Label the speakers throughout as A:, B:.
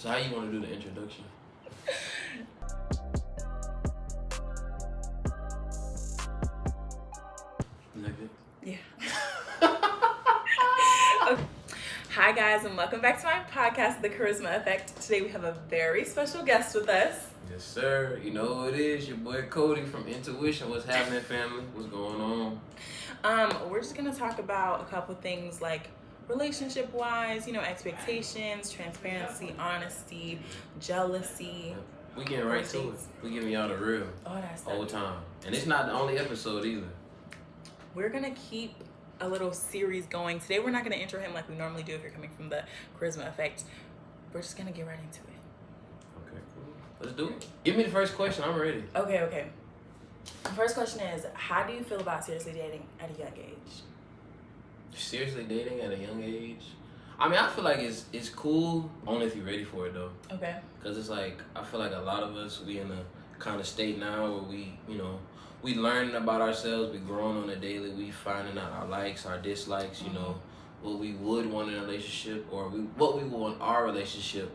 A: So how you want to do the introduction? Is that good?
B: Yeah. Okay. Hi guys, and welcome back to my podcast, The Charisma Effect. Today we have a very special guest with us.
A: Yes, sir. You know who it is, your boy Kodi from Intuition. What's happening, family? What's going on?
B: We're just gonna talk about a couple things like relationship-wise, expectations, transparency, honesty, jealousy.
A: We getting right to it. We giving y'all the real.
B: All that stuff.
A: Whole time. And it's not the only episode either.
B: We're gonna keep a little series going. Today we're not gonna intro him like we normally do if you're coming from the Charisma Effect. We're just gonna get right into it.
A: Okay, cool. Let's do it. Give me the first question. I'm ready.
B: Okay. The first question is, how do you feel about seriously dating at a young age?
A: Seriously dating at a young age? I mean, I feel like it's cool only if you're ready for it though.
B: Okay.
A: Because it's like, I feel like a lot of us, we in a kind of state now where we learning about ourselves, we growing on a daily, we finding out our likes, our dislikes, what we would want in a relationship or what we want our relationship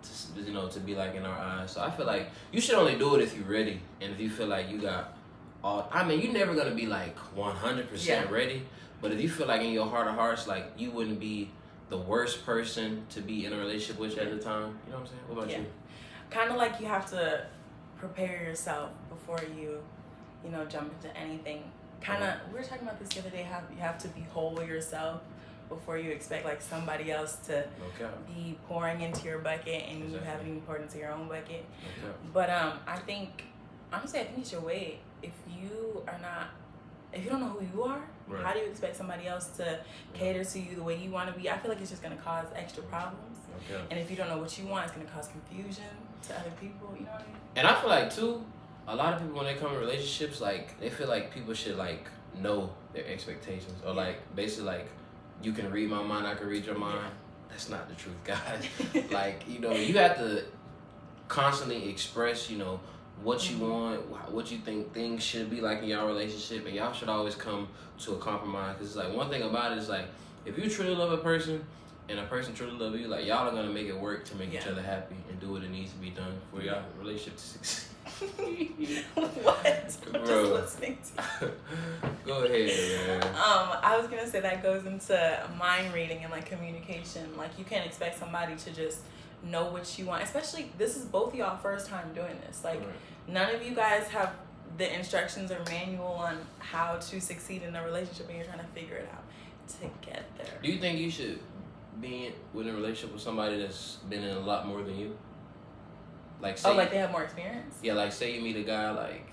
A: to be like in our eyes. So I feel like you should only do it if you're ready and if you feel like you got you're never going to be like 100% ready, but if you feel like in your heart of hearts, like you wouldn't be the worst person to be in a relationship with at the time, you know what I'm saying? What about you?
B: Kind of like you have to prepare yourself before you jump into anything. We were talking about this the other day, how you have to be whole yourself before you expect like somebody else to be pouring into your bucket and you haven't even poured into your own bucket. But I think you should wait. If you don't know who you are, how do you expect somebody else to cater to you the way you want to be? I feel like it's just going to cause extra problems. And if you don't know what you want, it's going to cause confusion to other people, you know what I mean?
A: And I feel like too, a lot of people when they come in relationships, like they feel like people should like know their expectations or like basically like you can read my mind, I can read your mind. That's not the truth, guys. Like, you have to constantly express, what you want, what you think things should be like in y'all relationship, and y'all should always come to a compromise. Because it's like one thing about it is like if you truly love a person and a person truly love you, like y'all are gonna make it work to make each other happy and do what it needs to be done for y'all relationship to succeed.
B: What? I'm
A: Bro.
B: just listening to you.
A: Go ahead, man.
B: I was gonna say that goes into mind reading and like communication. Like you can't expect somebody to just know what you want, especially this is both of y'all first time doing this. Like none of you guys have the instructions or manual on how to succeed in a relationship and you're trying to figure it out together.
A: Do you think you should be in a relationship with somebody that's been in a lot more than you? Like say
B: like they have more experience?
A: Yeah, like say you meet a guy like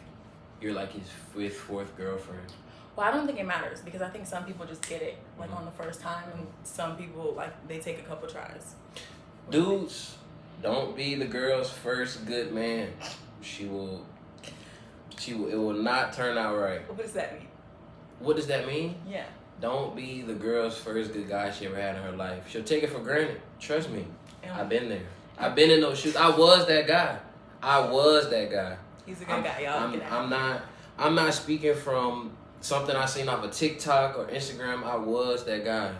A: you're like his fourth girlfriend.
B: Well, I don't think it matters because I think some people just get it like on the first time and some people like they take a couple tries.
A: Dudes, don't be the girl's first good man. It will not turn out right.
B: What does that mean?
A: What does that mean?
B: Yeah.
A: Don't be the girl's first good guy she ever had in her life. She'll take it for granted. Trust me. I've been there. I've been in those shoes. I was that guy.
B: He's a good guy, y'all.
A: I'm not speaking from something I seen off of TikTok or Instagram. I was that guy.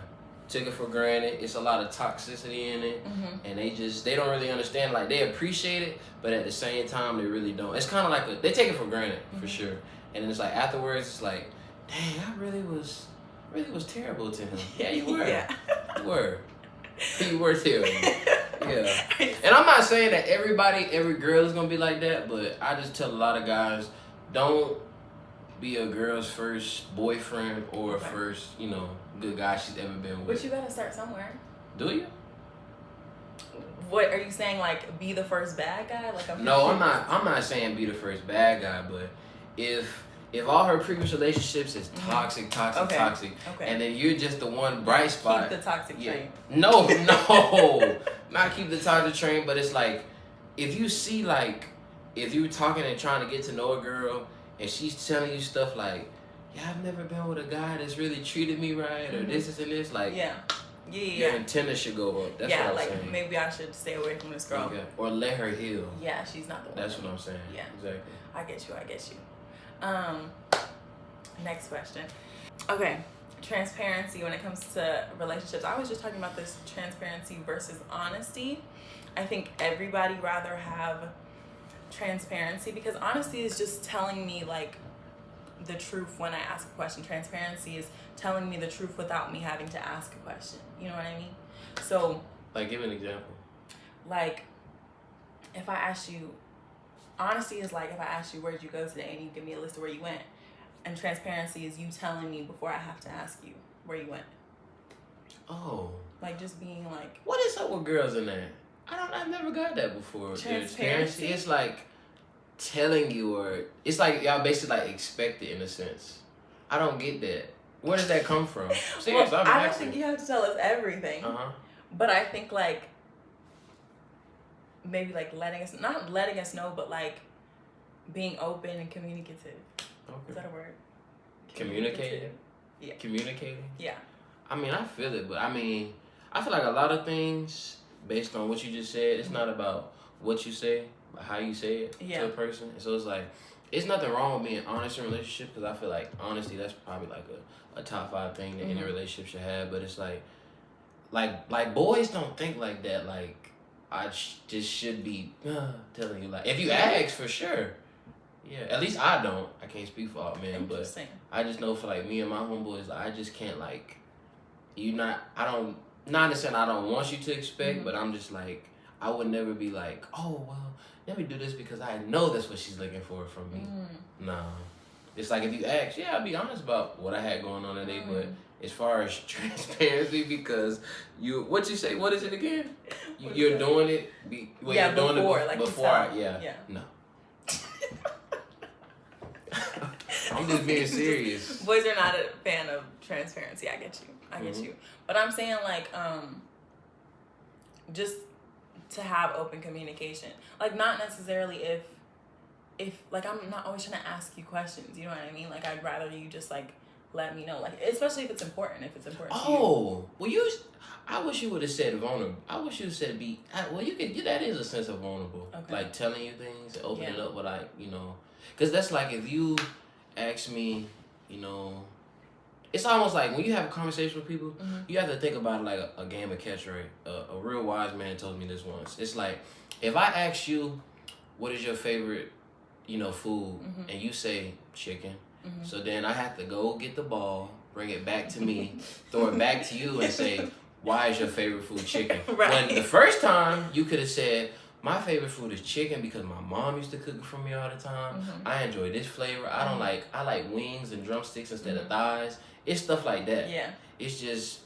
A: Took it for granted. It's a lot of toxicity in it, and they don't really understand. Like they appreciate it, but at the same time they really don't. It's kind of like they take it for granted for sure, and then it's like afterwards it's like, dang, I really was terrible to him. Yeah, you were. You were. You were terrible. Yeah. And I'm not saying that every girl is gonna be like that, but I just tell a lot of guys, don't be a girl's first boyfriend or first, good guy she's ever been with.
B: But you gotta start somewhere.
A: Do you?
B: What are you saying? Like, be the first bad guy?
A: No, I'm not saying be the first bad guy, but if all her previous relationships is toxic, and then you're just the one bright spot.
B: Keep the toxic train.
A: No, not keep the toxic train, but it's like if you see like if you're talking and trying to get to know a girl and she's telling you stuff like, yeah, I've never been with a guy that's really treated me right, or this and this, like, your antenna should go up. That's what I'm saying.
B: Maybe I should stay away from this girl.
A: Okay. Or let her heal.
B: Yeah, she's not the one.
A: That's what I'm saying.
B: Yeah.
A: Exactly.
B: I get you. Next question. Okay. transparency when it comes to relationships. I was just talking about this transparency versus honesty. I think everybody rather have transparency because honesty is just telling me like the truth when I ask a question. Transparency is telling me the truth without me having to ask a question. You know what I mean? So,
A: like, give an example.
B: Like, if I ask you, honesty is like if I ask you where'd you go today and you give me a list of where you went. And transparency is you telling me before I have to ask you where you went.
A: Oh.
B: Like just being like.
A: What is up with girls in that? I've never got that before. Transparency. It's like telling you, or it's like y'all basically like expect it in a sense. I don't get that. Where does that come from? Serious,
B: well, I don't think you have to tell us everything. But I think like maybe like not letting us know, but like being open and communicative. Okay. Is that a word?
A: Communicating?
B: Yeah.
A: Communicating?
B: Yeah.
A: I mean, I feel it, but I mean, I feel like a lot of things, based on what you just said, it's not about what you say, but how you say it to a person. And so it's like, it's nothing wrong with being honest in a relationship, because I feel like honesty, that's probably like a top 5 thing that any relationship should have. But it's like boys don't think like that. Like, I just should be telling you, like, if you ask, for sure. Yeah, at least I don't. I can't speak for all men, but I just know for like me and my homeboys, I just can't like, not to say I don't want you to expect, but I'm just like, I would never be like, oh, well, let me do this because I know that's what she's looking for from me. No. It's like if you ask, I'll be honest about what I had going on today, but as far as transparency, because what you say, what is it again? You're doing it, doing it before, no. I'm just being serious.
B: Boys are not a fan of transparency. I get you. But I'm saying like, just to have open communication. Like not necessarily if like I'm not always trying to ask you questions. You know what I mean? Like I'd rather you just like let me know. Like especially if it's important. If it's important.
A: Oh, to you. Well, I wish you would have said vulnerable. I wish you said be. Well, you could. That is a sense of vulnerable. Okay. Like telling you things, opening it up, but like because that's like if you ask me, it's almost like when you have a conversation with people, you have to think about it like a game of catch, right? A real wise man told me this once. It's like, if I ask you, what is your favorite, food, and you say chicken, so then I have to go get the ball, bring it back to me, throw it back to you and say, why is your favorite food chicken?
B: Right.
A: When the first time, you could have said, my favorite food is chicken because my mom used to cook it for me all the time. I enjoy this flavor. I like wings and drumsticks instead of thighs. It's stuff like that.
B: Yeah.
A: It's just,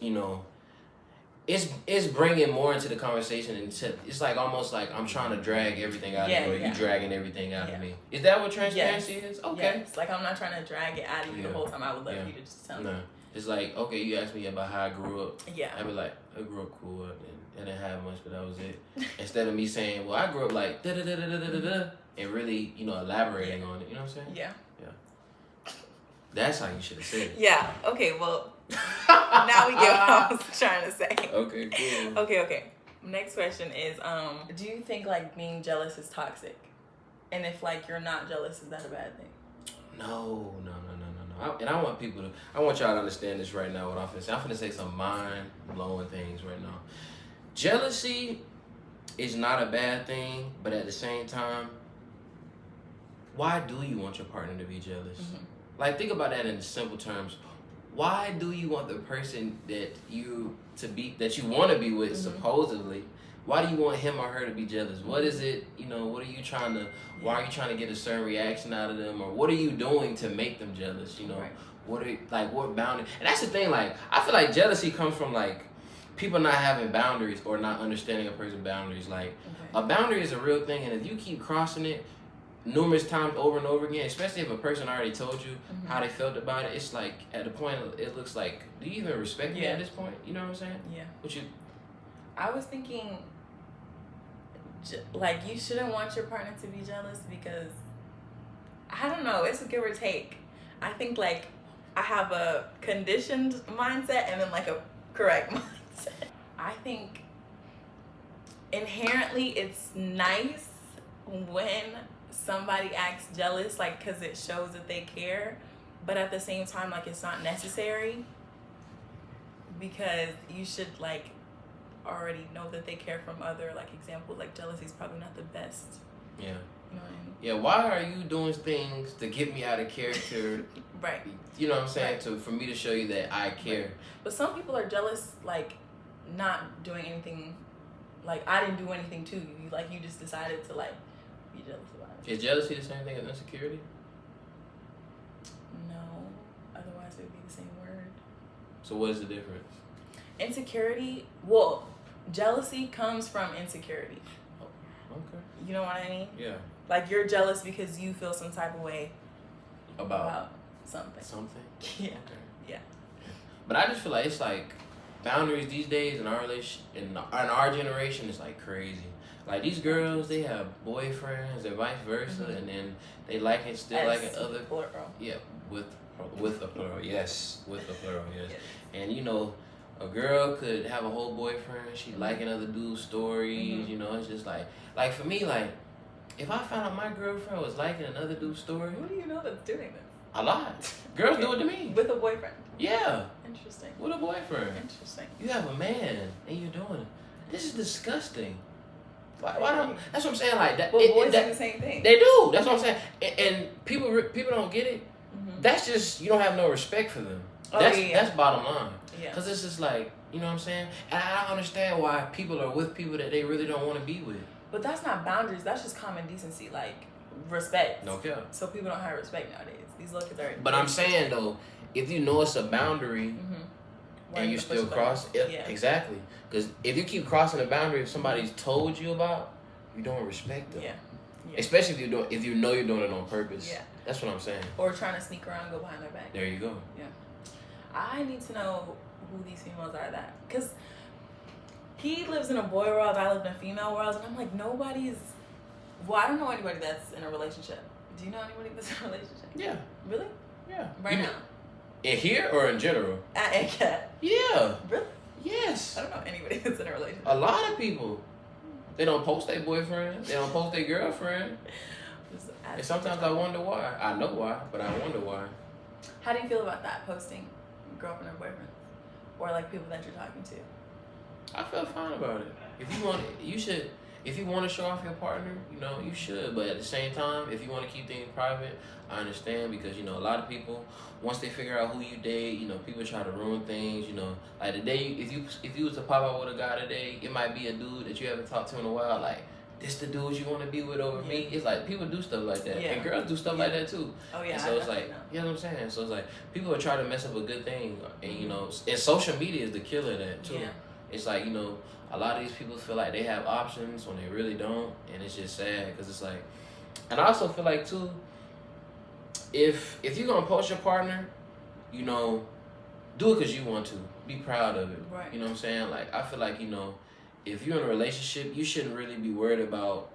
A: it's bringing more into the conversation, and it's like almost like I'm trying to drag everything out of you, or you dragging everything out of me. Is that what transparency is? Okay.
B: Yes. Like I'm not trying to drag it out of you the whole time. I would love you to just tell me.
A: It's like, okay, you asked me about how I grew up.
B: Yeah.
A: I'd be like, I grew up cool, and I didn't have much, but that was it. Instead of me saying, well, I grew up like da-da-da-da-da-da-da, and really, elaborating on it. You know what I'm saying?
B: Yeah.
A: Yeah. That's how you should have said it.
B: Yeah. Okay, well, now we get what I was trying to say.
A: Okay, cool.
B: Okay. Next question is, do you think like being jealous is toxic? And if like you're not jealous, is that a bad thing?
A: No. And I want y'all to understand this right now, what I'm finna say. I'm finna say some mind-blowing things right now. Jealousy is not a bad thing, but at the same time, why do you want your partner to be jealous? Like, think about that in simple terms. Why do you want the person that you want to be with, supposedly? Why do you want him or her to be jealous? What is it, what are you trying to, why are you trying to get a certain reaction out of them? Or what are you doing to make them jealous, Right. What boundary? And that's the thing, like, I feel like jealousy comes from, like, people not having boundaries or not understanding a person's boundaries. Like, a boundary is a real thing, and if you keep crossing it numerous times over and over again, especially if a person already told you how they felt about it, it's like, at the point, it looks like, do you even respect me at this point? You know what I'm saying?
B: Yeah. I was thinking, like, you shouldn't want your partner to be jealous because, I don't know, it's a give or take. I think, like, I have a conditioned mindset and then, like, a correct mindset. I think inherently it's nice when somebody acts jealous, like, because it shows that they care, but at the same time, like, it's not necessary. because you should like already know that they care from other like examples. Like jealousy is probably not the best.
A: Yeah.
B: You know what I mean?
A: Yeah, why are you doing things to get me out of character?
B: Right.
A: You know what I'm saying?
B: Right.
A: For me to show you that I care.
B: Right. But some people are jealous, like, not doing anything. Like, I didn't do anything to you. Like, you just decided to, like, be jealous about it.
A: Is jealousy the same thing as insecurity?
B: No. Otherwise, it would be the same word.
A: So what is the difference?
B: Insecurity, well, jealousy comes from insecurity.
A: Oh, okay.
B: You know what I mean?
A: Yeah.
B: Like, you're jealous because you feel some type of way
A: About
B: something.
A: Something?
B: Yeah.
A: Okay.
B: Yeah.
A: But I just feel like it's like boundaries these days in our in our generation is like crazy. Like these girls, they have boyfriends and vice versa, and then they like it still like other.
B: Plural.
A: Yeah, with a plural, yes, with a plural, yes.
B: Yes.
A: And you know, a girl could have a whole boyfriend. She liking other dudes' stories. You know, it's just like for me, like if I found out my girlfriend was liking another dude's story,
B: Who do you know that's doing this?
A: a lot. Girls do it to me.
B: With a boyfriend.
A: Yeah.
B: Interesting.
A: With a boyfriend.
B: Interesting.
A: You have a man and you're doing it. This is disgusting. Why don't? That's what I'm saying. Like that.
B: But boys do the same thing.
A: They do. That's what I'm saying. And people don't get it.
B: Mm-hmm.
A: That's just you don't have no respect for them.
B: Oh,
A: That's bottom line.
B: Yeah.
A: Cause it's just like you know what I'm saying. And I don't understand why people are with people that they really don't want to be with.
B: But that's not boundaries. That's just common decency, like respect.
A: No care.
B: So people don't have respect nowadays. These look at their.
A: But I'm saying though, if you know it's a boundary.
B: Why
A: And you still cross it?
B: Yeah.
A: Exactly. Because if you keep crossing the boundary, if somebody's told you about, you don't respect them.
B: Yeah.
A: Especially if you know you're doing it on purpose.
B: Yeah.
A: That's what I'm saying.
B: Or trying to sneak around, go behind their back.
A: There you go.
B: Yeah. I need to know who these females are that. Because he lives in a boy world, I live in a female world, and I'm like, nobody's. Well, I don't know anybody that's in a relationship. Do you know anybody that's in a relationship?
A: Yeah.
B: Really?
A: Yeah.
B: Right now?
A: In here or in general?
B: At ACAT.
A: Yeah.
B: Really?
A: Yes.
B: I don't know anybody that's in a relationship.
A: A lot of people. They don't post their boyfriend. They don't post their girlfriend. And sometimes I wonder why. I know why, but I wonder why.
B: How do you feel about that, posting girlfriend or boyfriend? Or like people that you're talking to?
A: I feel fine about it. If you want it, you should. If you want to show off your partner, you know, you should. But at the same time, if you want to keep things private, I understand because, you know, a lot of people, once they figure out who you date, you know, people try to ruin things, you know. Like today, if you was to pop out with a guy today, it might be a dude that you haven't talked to in a while. Like, this the dude you want to be with over me? It's like people do stuff like that.
B: Yeah.
A: And girls do stuff like that too.
B: Oh, yeah.
A: And so it's like, you know what I'm saying? So it's like, people are trying to mess up a good thing. And, you know, and social media is the killer of that too.
B: Yeah.
A: It's like, you know, a lot of these people feel like they have options when they really don't, and it's just sad because it's like, and I also feel like too, if you're gonna post your partner, you know, do it because you want to, be proud of it.
B: Right.
A: You know what I'm saying? Like I feel like, you know, if you're in a relationship, you shouldn't really be worried about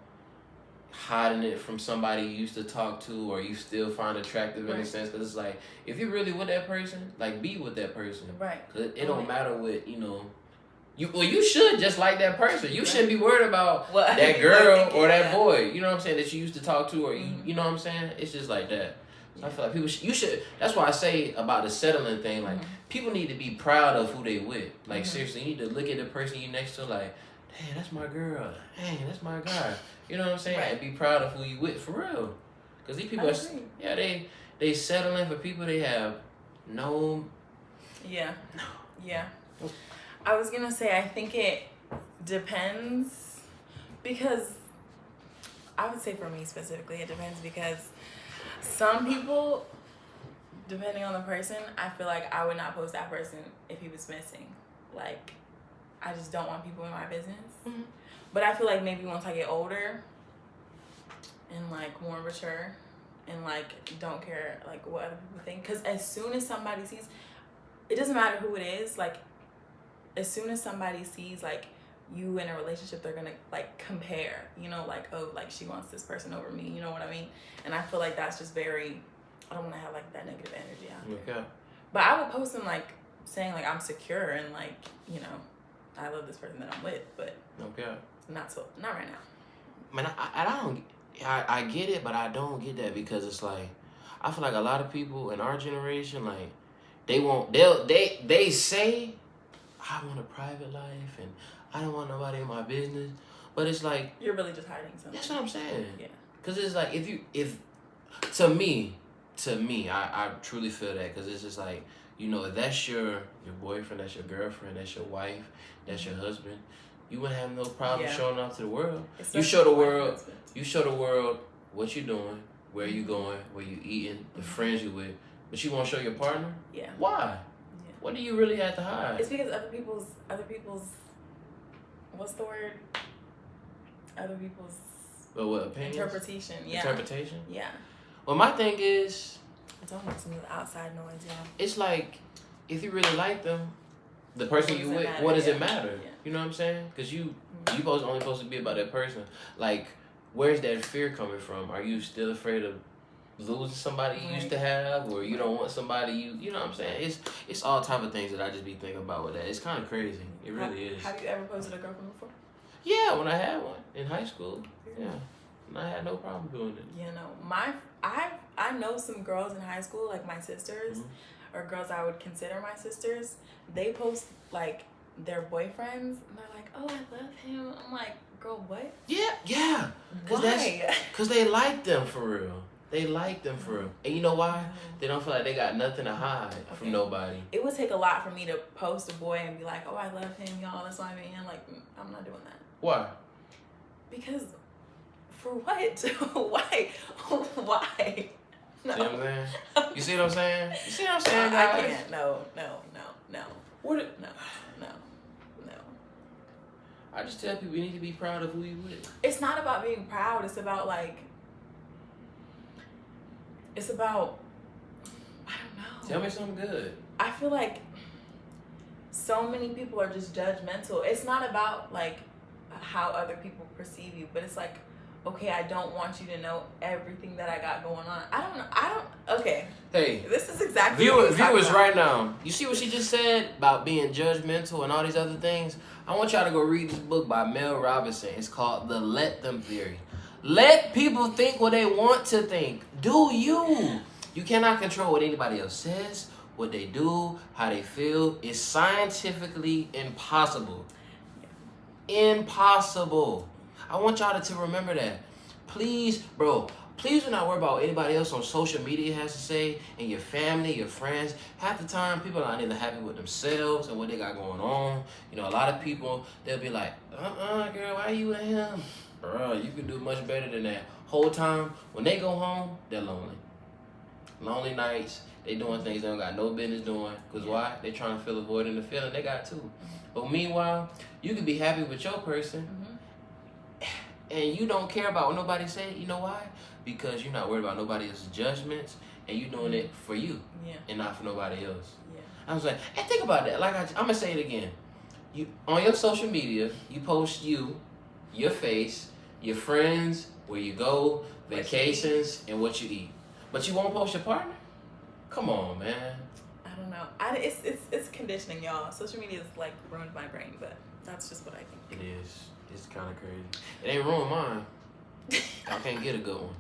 A: hiding it from somebody you used to talk to or you still find attractive in a sense, because it's like if you're really with that person, like be with that person.
B: Right.
A: Cause it don't matter what, you know. You should just like that person. You shouldn't be worried about that girl or that boy. You know what I'm saying? That you used to talk to, or you know what I'm saying? It's just like that. So I feel like people you should. That's why I say about the settling thing. Like people need to be proud of who they with. Like seriously, you need to look at the person you next to. Like, hey, that's my girl. Hey, that's my guy. You know what I'm saying?
B: Right.
A: And be proud of who you with for real. Cause these people they settling for people they have no.
B: Yeah. Yeah. I was gonna say, I think it depends because I would say for me specifically, it depends because some people, depending on the person, I feel like I would not post that person if he was missing. Like, I just don't want people in my business. Mm-hmm. But I feel like maybe once I get older and like more mature and like don't care like what other people think, because as soon as somebody sees, it doesn't matter who it is, like as soon as somebody sees like you in a relationship, they're gonna like compare, you know, like, oh, like she wants this person over me, you know what I mean? And I feel like that's just very, I don't want to have like that negative energy out there. But I would post them like saying like I'm secure and like, you know, I love this person that I'm with, but not right now.
A: Man, I get it, but I don't get that because it's like I feel like a lot of people in our generation, like they say I want a private life and I don't want nobody in my business. But it's like
B: you're really just hiding something.
A: That's what I'm saying.
B: Yeah.
A: Cause it's like if to me, I truly feel that, cause it's just like, you know, if that's your boyfriend, that's your girlfriend, that's your wife, that's your husband, you wouldn't have no problem showing off to the world.
B: Especially
A: you show the world what you're doing, where you going, where you eating, the friends you with, but you won't show your partner?
B: Yeah.
A: Why?
B: Yeah.
A: What do you really have to hide?
B: It's because other people's what's the word? Other people's
A: opinions?
B: interpretation. Yeah.
A: Interpretation?
B: Yeah.
A: Well, my thing is,
B: it's almost some outside noise, yeah.
A: It's like, if you really like them, the person you with, what does it matter? Yeah. You know what I'm saying? Because you only supposed to be about that person. Like, where's that fear coming from? Are you still afraid of losing somebody you used to have, or you don't want somebody you know what I'm saying? It's all type of things that I just be thinking about with that. It's kind of crazy. It really is.
B: Have you ever posted a girlfriend before?
A: Yeah, when I had one in high school. Yeah. And I had no problem doing it.
B: You know, I know some girls in high school, like my sisters, or girls I would consider my sisters. They post like their boyfriends, and they're like, "Oh, I love him." I'm like, "Girl, what?"
A: Yeah.
B: Why?
A: Because they like them for real. They like them for real. And you know why? They don't feel like they got nothing to hide from nobody.
B: It would take a lot for me to post a boy and be like, "Oh, I love him, y'all. That's my man." Like, I'm not doing that.
A: Why?
B: Because, for what? Why? Why? No.
A: See what I'm saying? You see what I'm saying? You see what I'm saying, guys?
B: I can't. No.
A: What?
B: No.
A: I just tell people you need to be proud of who you with.
B: It's not about being proud. It's about like. It's about. I don't know.
A: Tell me something good.
B: I feel like so many people are just judgmental. It's not about like how other people perceive you, but it's like, okay, I don't want you to know everything that I got going on. Okay.
A: Hey.
B: This is exactly
A: viewers right now. You see what she just said about being judgmental and all these other things? I want y'all to go read this book by Mel Robinson. It's called The Let Them Theory. Let people think what they want to think. Do you. You cannot control what anybody else says, what they do, how they feel. It's scientifically impossible. Impossible. I want y'all to remember that. Please, bro, please do not worry about what anybody else on social media has to say, and your family, your friends. Half the time, people are not even happy with themselves and what they got going on. You know, a lot of people, they'll be like, girl, why you with him? Bro, you can do much better than that. Whole time, when they go home, they're lonely. Lonely nights, they doing things they don't got no business doing. Because why? They trying to fill a void in the feeling they got too. But meanwhile, you can be happy with your person, and you don't care about what nobody say. You know why? Because you're not worried about nobody else's judgments, and you doing it for you, and not for nobody else. Yeah. I was like, and think about that. Like I'm gonna say it again. You on your social media, you post your face, your friends, where you go, vacations, and what you eat. But you won't post your partner? Come on, man.
B: I don't know. It's conditioning, y'all. Social media is like ruined my brain, but that's just what I think.
A: It is. It's kind of crazy. It ain't ruined mine. I can't get a good one.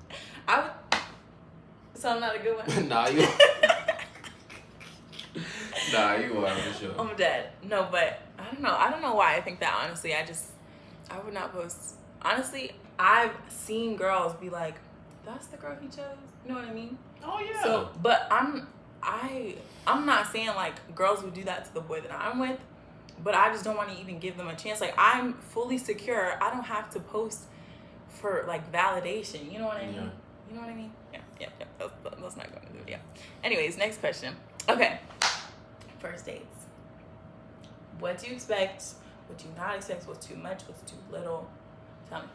B: So I'm not a good one?
A: Nah, you are for sure.
B: I'm dead. No, but I don't know. I don't know why I think that, honestly. I would not post. Honestly, I've seen girls be like, that's the girl he chose. You know what I mean?
A: Oh, yeah.
B: So, but I'm not saying like girls would do that to the boy that I'm with, but I just don't want to even give them a chance. Like, I'm fully secure. I don't have to post for like validation. You know what I mean? You know what I mean? Yeah. That's not going to do it. Yeah. Anyways, next question. Okay. First dates. What do you expect? What do you not expect? What's too much? What's too little? Tell me.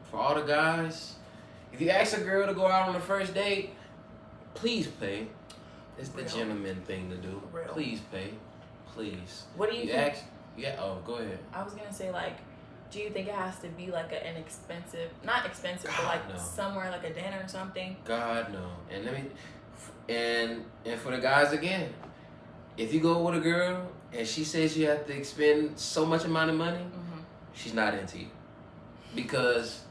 A: For all the guys, if you ask a girl to go out on the first date, please pay. It's the gentleman thing to do. Please pay. Please.
B: What do you think?
A: Go ahead.
B: I was gonna say, like, do you think it has to be like an expensive, not expensive, but like somewhere like a dinner or something?
A: God, no. And for the guys again, if you go with a girl and she says you have to expend so much amount of money, she's not into you. Because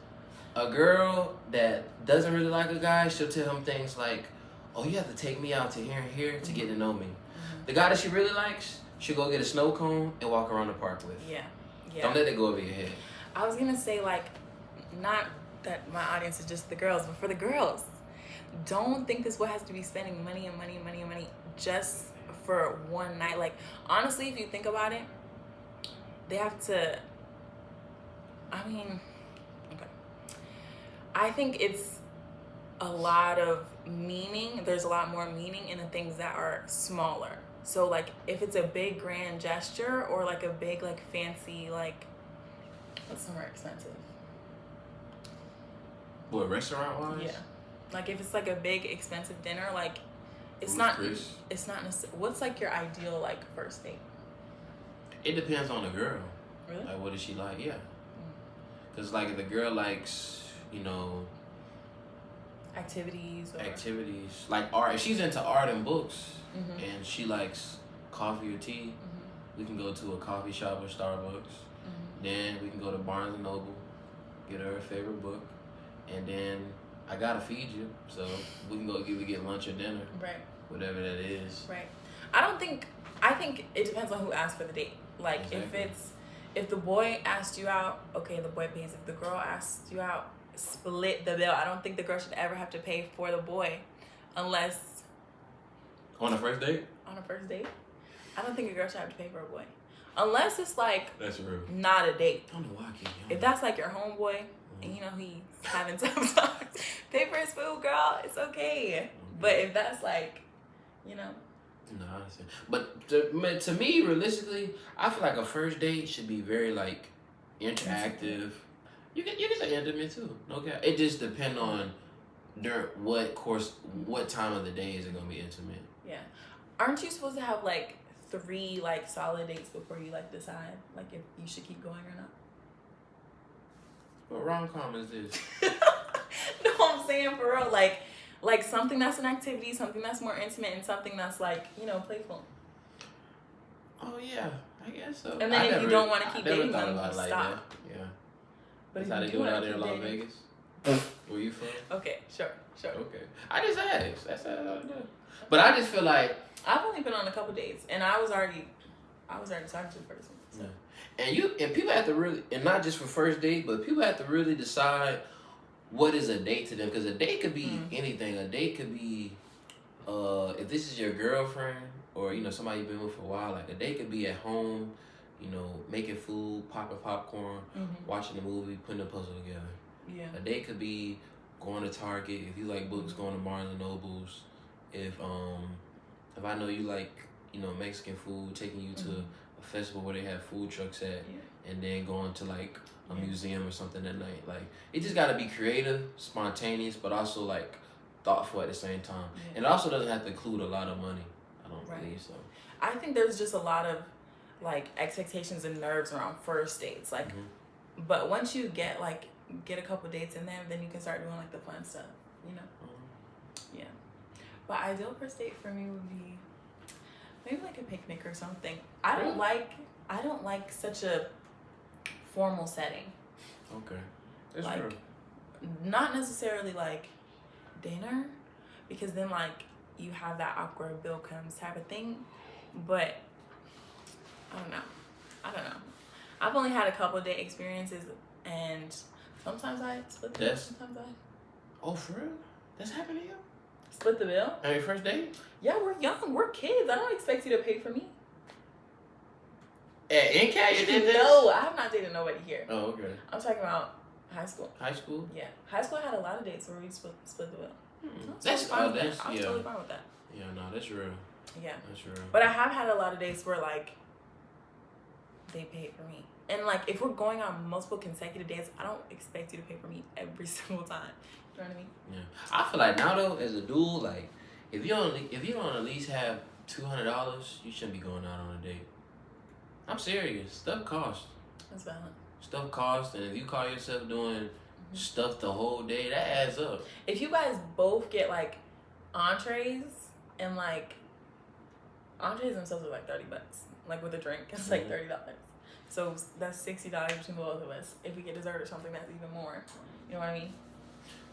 A: a girl that doesn't really like a guy, she'll tell him things like, oh, you have to take me out to here and here to get to know me. The guy that she really likes, she go get a snow cone and walk around the park with.
B: Yeah.
A: Don't let that go over your head.
B: I was gonna say, like, not that my audience is just the girls, but for the girls, don't think this boy has to be spending money and money and money and money just for one night. Like, honestly, if you think about it, they have to, I mean, okay. I think it's a lot of meaning. There's a lot more meaning in the things that are smaller. So, like, if it's a big grand gesture or, like, a big, like, fancy, like, what's somewhere expensive?
A: What, restaurant-wise?
B: Yeah. Like, if it's, like, a big, expensive dinner, like, it's
A: Who's
B: not,
A: Chris?
B: it's not necessarily, what's, like, your ideal, like, first date?
A: It depends on the girl.
B: Really?
A: Like, what does she like? Yeah. Because, like, if the girl likes, you know...
B: Activities.
A: Like art. If she's into art and books,
B: Mm-hmm.
A: and she likes coffee or tea, we can go to a coffee shop or Starbucks. Then we can go to Barnes and Noble, get her a favorite book, and then I gotta feed you, so we can go either get lunch or dinner.
B: Right.
A: Whatever that is.
B: Right. I think it depends on who asked for the date. Like,
A: Exactly.
B: if the boy asked you out, okay, the boy pays. If the girl asked you out, split the bill. I don't think the girl should ever have to pay for the boy unless
A: On a first date?
B: on a first date. I don't think a girl should have to pay for a boy. Unless it's like
A: That's real.
B: not a date.
A: I don't know why I keep yawning.
B: If that's like your homeboy and you know he's having tough times, pay for his food, girl, it's okay. But if that's like, you know.
A: No, I understand. But to me, realistically, I feel like a first date should be very like interactive. You can say intimate too. Okay. It just depends on during what time of the day is it gonna be intimate.
B: Yeah. Aren't you supposed to have like 3 like solid dates before you like decide like if you should keep going or not?
A: What rom-com is this?
B: No, I'm saying for real, like something that's an activity, something that's more intimate, and something that's like, you know, playful.
A: Oh yeah, I guess so.
B: And then if you don't want to keep dating
A: thought
B: them,
A: about it like
B: stop.
A: that. Yeah.
B: But
A: That's how they
B: if
A: do
B: you
A: it
B: wanna
A: out there in
B: keep
A: Las
B: dating-
A: Vegas. Where you from?
B: Okay, sure.
A: Okay. I just asked. That's how I do. But I just feel like.
B: I've only been on a couple dates, and I was already talking to the person. So.
A: Yeah. And people have to really, and not just for first date, but people have to really decide what is a date to them, because a date could be anything. A date could be, if this is your girlfriend or you know somebody you've been with for a while, like a date could be at home, you know, making food, popping popcorn, watching a movie, putting a puzzle together.
B: Yeah.
A: A date could be going to Target. If you like books, going to Barnes and Nobles. If I know you like, you know, Mexican food, taking you to a festival where they have food trucks at, and then going to like a museum or something that night. Like, it just gotta be creative, spontaneous, but also like thoughtful at the same time. And it also doesn't have to include a lot of money. I don't believe so.
B: I think there's just a lot of like expectations and nerves around first dates. Like, but once you get a couple dates in there, then you can start doing like the fun stuff, you know? Yeah. But ideal first date for me would be maybe like a picnic or something. I don't like such a formal setting.
A: Okay. That's
B: like,
A: true.
B: Not necessarily like dinner, because then like you have that awkward bill comes type of thing. But I don't know. I've only had a couple of date experiences, and sometimes I split the bill. Sometimes I.
A: Oh, for real? That's happened to you?
B: Split the bill?
A: On your first date?
B: Yeah, we're young. We're kids. I don't expect you to pay for me.
A: At NCAT you did this?
B: No, I have not dated nobody here.
A: Oh, okay.
B: I'm talking about high school.
A: High school?
B: Yeah. High school I had a lot of dates where we split the bill. I was totally fine with that.
A: Yeah, no, that's real.
B: Yeah.
A: That's real.
B: But I have had a lot of dates where like they paid for me. And like if we're going on multiple consecutive dates, I don't expect you to pay for me every single time. You know what I mean?
A: Yeah. I feel like now though, as a dude, like if you don't at least have $200, you shouldn't be going out on a date. I'm serious. Stuff costs.
B: That's valid.
A: Stuff costs, and if you call yourself doing stuff the whole day, that adds up.
B: If you guys both get like entrees and like entrees themselves are like $30, like with a drink, it's like $30. So that's $60 between both of us. If we get dessert or something, that's even more. You know what I mean?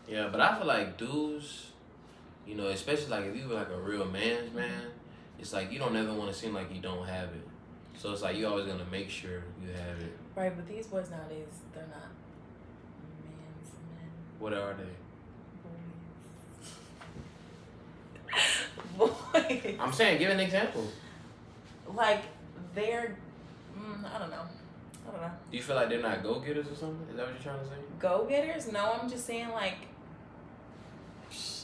A: Yeah, but I feel like dudes, you know, especially like if you were like a real man's man, it's like you don't ever want to seem like you don't have it. So it's like you always gonna make sure you have it.
B: Right, but these boys nowadays, they're not men's men.
A: What are they?
B: Boys.
A: I'm saying, give an example.
B: Like, they're, I don't know.
A: Do you feel like they're not go-getters or something? Is that what you're trying to say?
B: Go-getters? No, I'm just saying, like,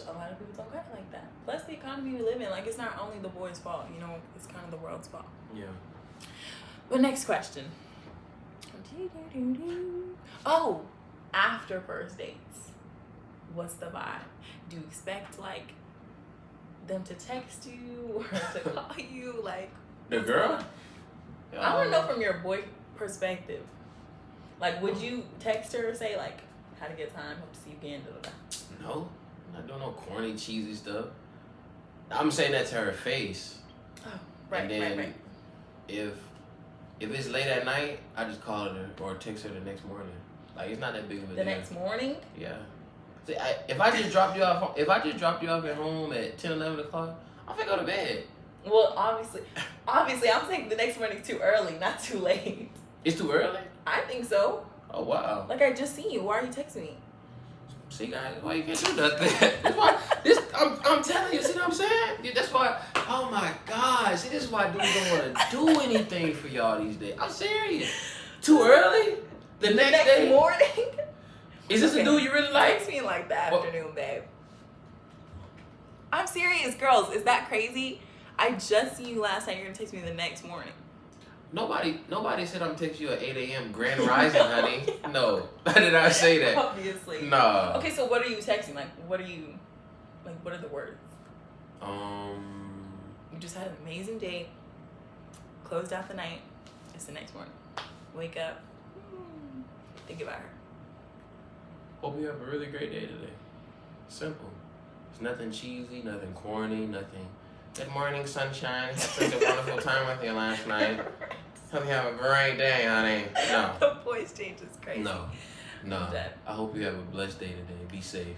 B: a lot of people don't got it like that. Plus, the economy we live in, like, it's not only the boys' fault, you know, it's kind of the world's fault.
A: Yeah.
B: But next question. Oh, after first dates, what's the vibe? Do you expect, like, them to text you or to call you? Like,
A: the girl?
B: I want to know from your boy perspective. Like, would you text her or say, like, had a good time, hope to see you again, da da da?
A: No. I'm not doing no corny, cheesy stuff. I'm saying that to her face.
B: Oh, right,
A: and then
B: right.
A: If it's late at night, I just call her or text her the next morning. Like, it's not that big of a deal.
B: The next morning?
A: Yeah. See, if I just dropped you off at home at 10, 11 o'clock, I'm gonna go to bed.
B: Well, obviously, I'm saying the next morning too early, not too late.
A: It's too early?
B: I think so.
A: Oh, wow.
B: Like, I just seen you. Why are you texting me?
A: See, guys, why you can't do nothing? That's why, I'm telling you, see what I'm saying? Yeah, that's why, oh my God, see, this is why dudes don't want to do anything for y'all these days. I'm serious. Too early? The next day?
B: Morning?
A: Is this a dude you really like?
B: Text me in like the afternoon, babe. I'm serious, girls. Is that crazy? I just seen you last night. You're gonna text me the next morning.
A: Nobody said I'm texting you at 8 a.m. Grand Rising, honey. No, I did not say that.
B: Obviously.
A: No.
B: Okay, so what are you texting? Like, what are the words? You just had an amazing date. Closed out the night. It's the next morning. Wake up. Think about her.
A: Hope you have a really great day today. Simple. It's nothing cheesy, nothing corny, nothing. Good morning, sunshine. Had such a wonderful time with you last night. Hope you have a great day, honey. No.
B: The voice change is crazy.
A: No. I hope you have a blessed day today. Be safe.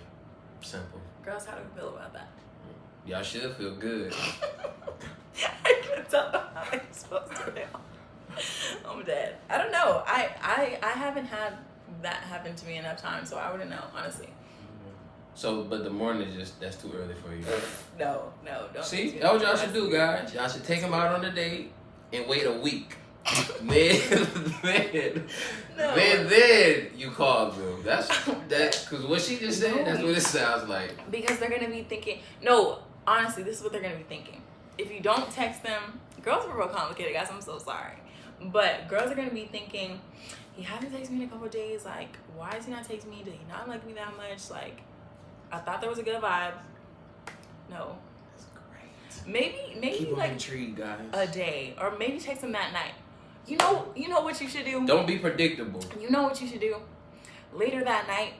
A: Simple.
B: Girls, how do you feel about that?
A: Y'all should feel good.
B: I can't tell them how I'm supposed to feel. I'm dead. I don't know. I haven't had that happen to me enough times, so I wouldn't know, honestly.
A: So, but the morning that's too early for you.
B: No, don't.
A: See, that's what y'all should do, guys. Y'all should take them out on a date and wait a week. then you call them. That's because what she just said. That's what it sounds like.
B: Because they're gonna be thinking. No, honestly, this is what they're gonna be thinking. If you don't text them, girls are real complicated, guys. I'm so sorry, but girls are gonna be thinking, he hasn't texted me in a couple of days. Like, why is he not texting me? Did he not like me that much? Like, I thought there was a good vibe. No.
A: That's great.
B: Maybe
A: Keep them
B: like
A: intrigued, guys.
B: a day, or maybe text him that night. You know what you should do?
A: Don't be predictable.
B: You know what you should do? Later that night,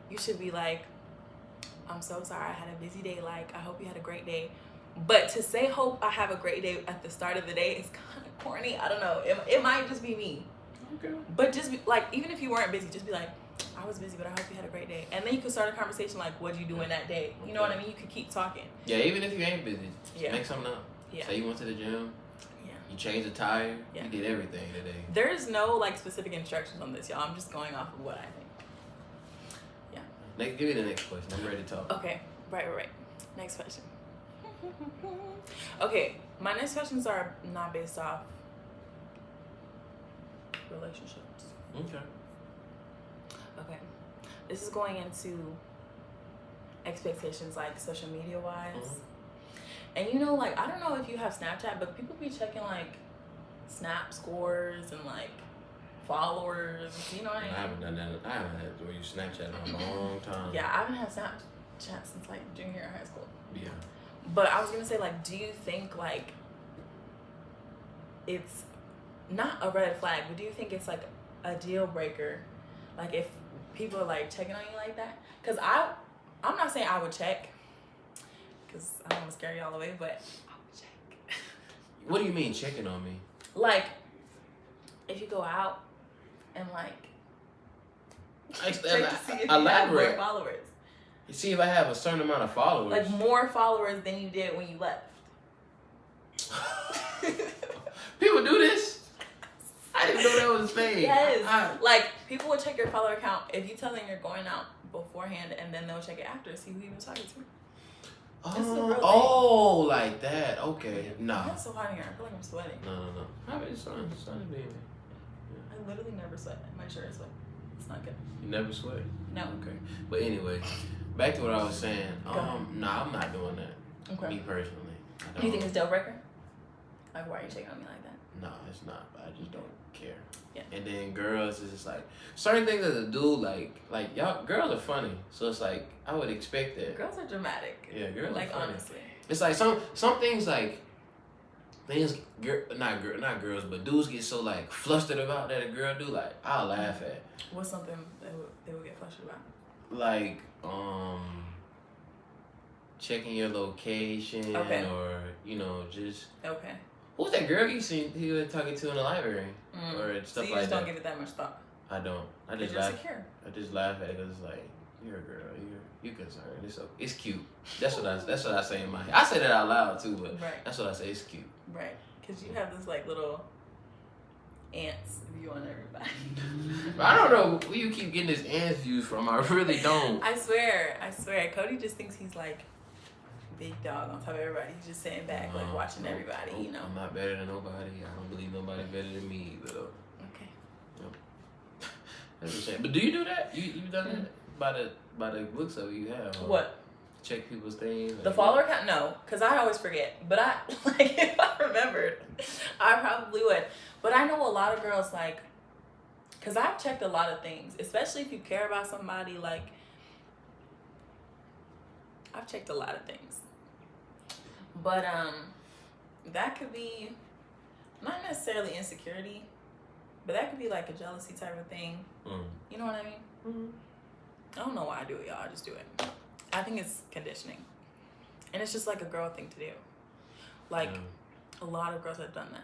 B: you should be like, I'm so sorry, I had a busy day. Like, I hope you had a great day. But to say hope I have a great day at the start of the day is kind of corny. I don't know. It might just be me.
A: Okay.
B: But just be like, even if you weren't busy, just be like, I was busy, but I hope you had a great day. And then you could start a conversation like, what'd you do in that day? You know what I mean? You could keep talking.
A: Yeah, even if you ain't busy,
B: Yeah.
A: make something up.
B: Yeah.
A: Say you went to the gym.
B: Yeah.
A: You changed the tire.
B: Yeah.
A: You did everything today.
B: There's no like specific instructions on this, y'all. I'm just going off of what I think. Yeah.
A: Give me the next question. I'm ready to talk.
B: Okay. Right. Next question. Okay, my next questions are not based off relationships.
A: Okay.
B: Okay. This is going into expectations, like social media wise.
A: Mm-hmm.
B: And you know, like, I don't know if you have Snapchat, but people be checking like snap scores and like followers. You know what I mean?
A: I haven't done that. I haven't had to use Snapchat in a long time.
B: Yeah, I haven't had Snapchat since like junior year of high school.
A: Yeah.
B: But I was gonna say, like, do you think like it's not a red flag, but do you think it's like a deal breaker? Like if people are like checking on you like that? Because I'm not saying I would check, because I don't want to scare y'all away, but I would check.
A: What do you mean checking on me?
B: Like if you go out and like check to see if you have more followers.
A: You see if I have a certain amount of followers.
B: Like more followers than you did when you left.
A: way.
B: Yes. Like, people will check your follower count if you tell them you're going out beforehand, and then they'll check it after to see who you was talking to.
A: Oh, like that. Okay. Nah.
B: It's so hot in here. I feel like I'm sweating.
A: No. How about sun? Sun is being.
B: I literally never sweat. My shirt is wet. It's not good.
A: You never sweat?
B: No.
A: Okay. But anyway, back to what I was saying. Nah, I'm not doing that.
B: Okay.
A: Me personally.
B: Do you think it's a deal breaker? Like, why are you checking on me like that?
A: No, it's not. But I just don't care.
B: Yeah.
A: And then girls, it's just like certain things as a dude, like y'all girls are funny, so it's like I would expect that.
B: Girls are dramatic.
A: Yeah, girls
B: like,
A: are funny.
B: honestly.
A: It's like some things like not girls, but dudes get so like flustered about that a girl do. Like I'll laugh at.
B: What's something they would get flustered about?
A: Like checking your location,
B: okay.
A: or just
B: okay.
A: Who's that girl you seen he was talking to in the library or stuff
B: so you
A: like
B: just
A: that?
B: don't give it that much thought.
A: I don't. I just
B: you're
A: laugh.
B: Secure.
A: I just laugh at it because it's like you're a girl. You're concerned. It's cute. That's what I say in my head. I say that out loud too, but that's what I say. It's cute.
B: Right, because you have this like little ants view on everybody.
A: I don't know where you keep getting this ants view from. I really don't.
B: I swear. Kodi just thinks he's like big dog on top of everybody. He's just sitting back, like watching everybody. You know.
A: I'm not better than nobody. I don't believe nobody better than me either.
B: Okay.
A: Yep. That's a shame. But do you do that? You've done that by the looks of it. You have.
B: What?
A: Check people's things.
B: The follower count? No, because I always forget. But I like if I remembered, I probably would. But I know a lot of girls like, because I've checked a lot of things, especially if you care about somebody. Like, I've checked a lot of things. But that could be not necessarily insecurity, but that could be like a jealousy type of thing. You know what I mean?
A: Mm-hmm.
B: I don't know why I do it, y'all. I just do it. I think it's conditioning, and it's just like a girl thing to do. Like a lot of girls have done that.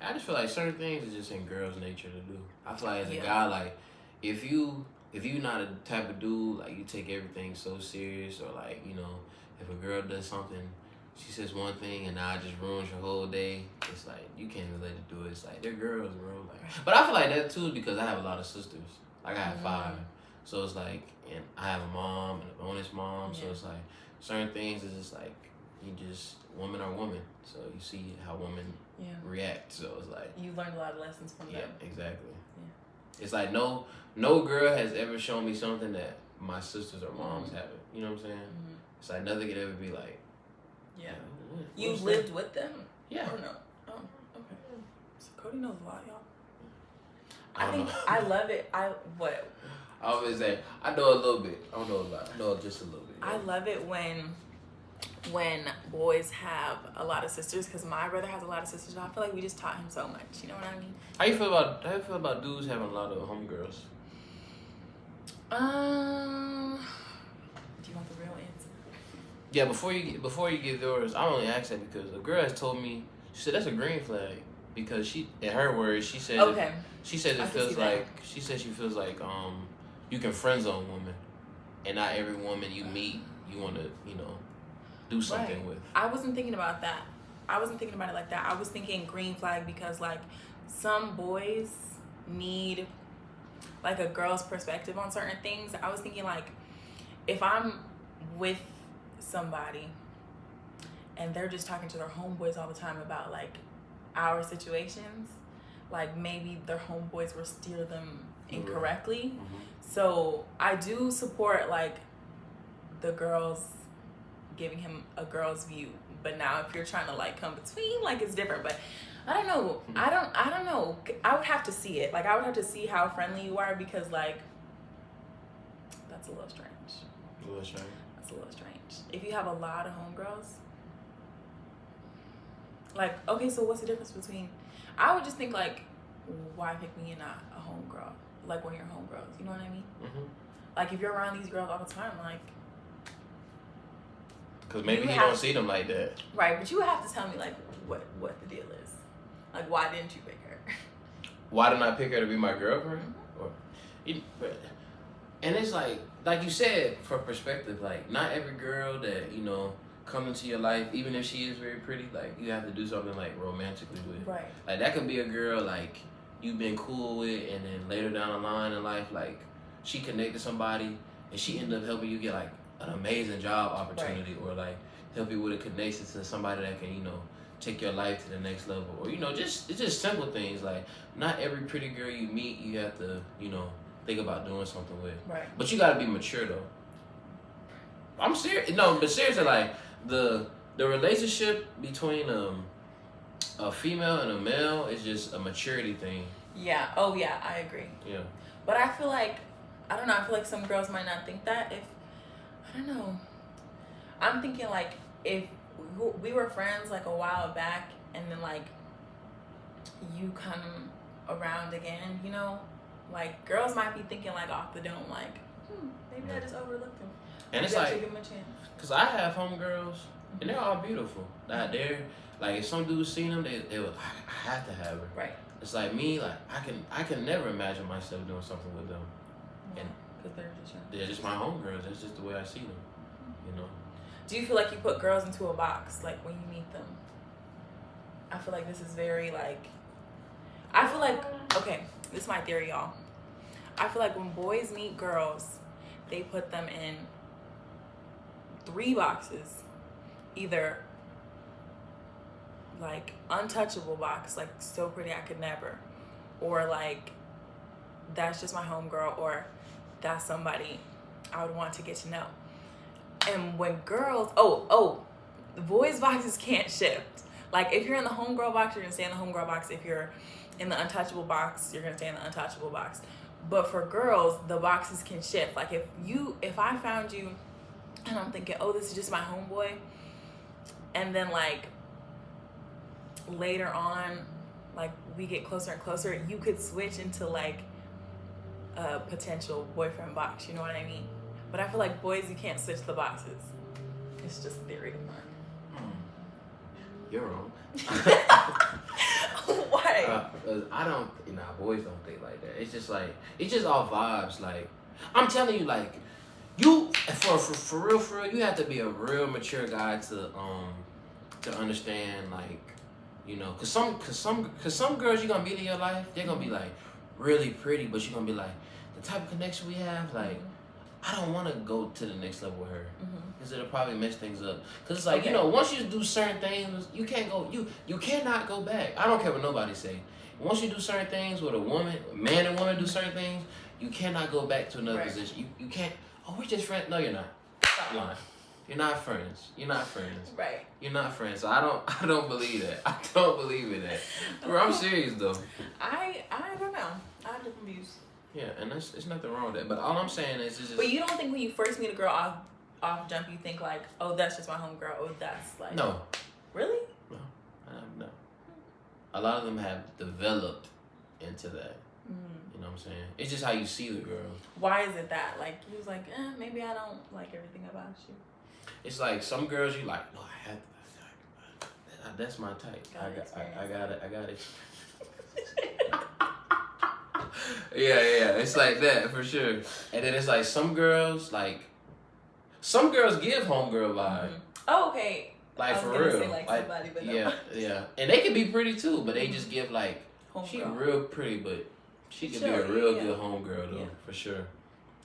A: I just feel like certain things are just in girls' nature to do. I feel like as a guy, like if you not a type of dude like you take everything so serious, or like if a girl does something, she says one thing and now it just ruins your whole day. It's like you can't even let it do it. It's like they're girls, bro. Like, but I feel like that too because I have a lot of sisters. Like I have 5, so it's like, and I have a mom and a bonus mom, so it's like certain things is just like women are women, so you see how women react. So it's like
B: you learned a lot of lessons from them.
A: Yeah, exactly. Yeah. It's like no girl has ever shown me something that my sisters or moms haven't. You know what I'm saying? It's like nothing could ever be like.
B: Yeah. You've lived with them?
A: Yeah.
B: Or no? Oh, okay. So Kodi knows a lot, y'all.
A: I think
B: I love it. I
A: always say I know a little bit. I don't know a lot. I know just a little bit. Yeah.
B: I love it when boys have a lot of sisters, because my brother has a lot of sisters. And I feel like we just taught him so much. You know what I mean?
A: How you feel about dudes having a lot of homegirls?
B: Do you want the real answer?
A: Yeah, before you give yours, I only asked that because a girl has told me, she said that's a green flag because she, in her words, she said she says she feels like you can friend zone women, and not every woman you meet you want to do something with.
B: I wasn't thinking about that. I wasn't thinking about it like that. I was thinking green flag because like some boys need like a girl's perspective on certain things. I was thinking like if I'm with somebody and they're just talking to their homeboys all the time about like our situations, like maybe their homeboys will steer them incorrectly. So I do support like the girls giving him a girl's view, but now if you're trying to like come between, like it's different. But I don't know. I don't know. I would have to see it. Like I would have to see how friendly you are, because like that's a little strange. That's a little strange. If you have a lot of homegirls, like, okay, so what's the difference between? I would just think like, why pick me and not a homegirl? Like one of your homegirls, you know what I mean? Like if you're around these girls all the time, like.
A: Because maybe he don't see them like that. Right,
B: but you would have to tell me like what the deal is. Like why didn't you pick her?
A: Why didn't I pick her to be my girlfriend? And it's like you said, for perspective, like not every girl that come into your life, even if she is very pretty, like you have to do something like romantically with.
B: Right.
A: Like that could be a girl like you've been cool with, and then later down the line in life, like she connected somebody and she ended up helping you get like an amazing job opportunity, or like help you with a connection to somebody that can, you know, take your life to the next level, or you know, it's just simple things. Like not every pretty girl you meet you have to, you know, think about doing something with.
B: Right.
A: But you gotta be mature though. I'm serious. No, but seriously, like the relationship between a female and a male is just a maturity thing.
B: Yeah. Oh yeah, I agree.
A: Yeah.
B: But I feel like, I don't know, I feel like some girls might not think that. If, I don't know, I'm thinking like if we were friends like a while back and then like you come around again, you know, like girls might be thinking like off the dome, like maybe I just overlooked him.
A: And
B: maybe
A: it's
B: I
A: like,
B: should give him a chance.
A: cause I have homegirls and they're all beautiful. Like they're like, if some dudes seen them, they would, I have to have her.
B: Right.
A: It's like me, like I can never imagine myself doing something with them. And
B: because
A: they're just my homegirls. That's just the way I see them. You know.
B: Do you feel like you put girls into a box, like when you meet them? I feel like this is very like, I feel like, okay, this is my theory, y'all. I feel like when boys meet girls, they put them in 3 boxes. Either like untouchable box, like so pretty I could never, or like that's just my homegirl, or that's somebody I would want to get to know. And when girls, the boys' boxes can't shift. Like if you're in the homegirl box, you're gonna stay in the homegirl box. If you're in the untouchable box, you're gonna stay in the untouchable box. But for girls, the boxes can shift. Like if I found you and I'm thinking, oh, this is just my homeboy, and then like later on, like we get closer and closer, you could switch into like a potential boyfriend box, you know what I mean? But I feel like boys, you can't switch the boxes. It's just a theory of mine.
A: You're wrong.
B: Why?
A: I don't, boys don't think like that. It's just like, it's just all vibes. Like, I'm telling you, like, you, for real, you have to be a real mature guy to understand, like, you know, cause some girls you're gonna meet in your life, they're gonna be like really pretty, but you're gonna be like, the type of connection we have, like, I don't want to go to the next level with her, because it'll probably mess things up. Cause it's like, you know, once you do certain things, you can't go, you cannot go back. I don't care what nobody say. Once you do certain things with a woman, man and woman do certain things, you cannot go back to another position. You can't. Oh, we're just friends. No, you're not. Stop lying. You're not friends. You're not friends.
B: Right.
A: You're not friends. So I don't believe that. I don't believe in that. Bro, I'm serious though.
B: I don't know. I have different views.
A: Yeah, and there's nothing wrong with that. But all I'm saying is just.
B: But you don't think when you first meet a girl off jump, you think like, oh, that's just my homegirl. Oh, that's like.
A: No.
B: Really?
A: No. No. A lot of them have developed into that. You know what I'm saying? It's just how you see the girl.
B: Why is it that? Like, he was like, maybe I don't like everything about you.
A: It's like some girls you like, no, I have to. That's my type. I got it. Yeah. It's like that for sure. And then it's like some girls give homegirl vibe.
B: Oh, okay.
A: Like for real.
B: Say like somebody, but no.
A: Yeah. And they can be pretty too, but they just give like she
B: Homegirl.
A: real pretty, but she could be a real good homegirl though, for sure.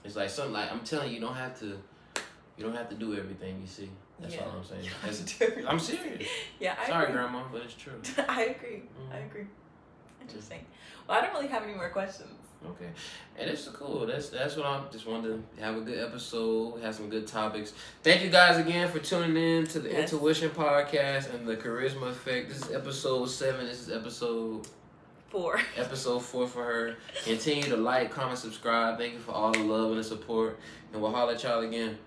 A: It's like something like, I'm telling you, you don't have to do everything you see. That's all I'm saying. I'm serious.
B: Yeah, I
A: Sorry,
B: agree.
A: Grandma, but it's true.
B: I agree. I agree. Interesting. Well, I don't really have any more questions.
A: Okay, and it's cool. That's what I just wanted to have a good episode, have some good topics. Thank you guys again for tuning in to the Intuition Podcast and the Charisma Effect. This is episode 7. This is episode
B: 4.
A: Episode 4 for her. Continue to like, comment, subscribe. Thank you for all the love and the support, and we'll holler at y'all again.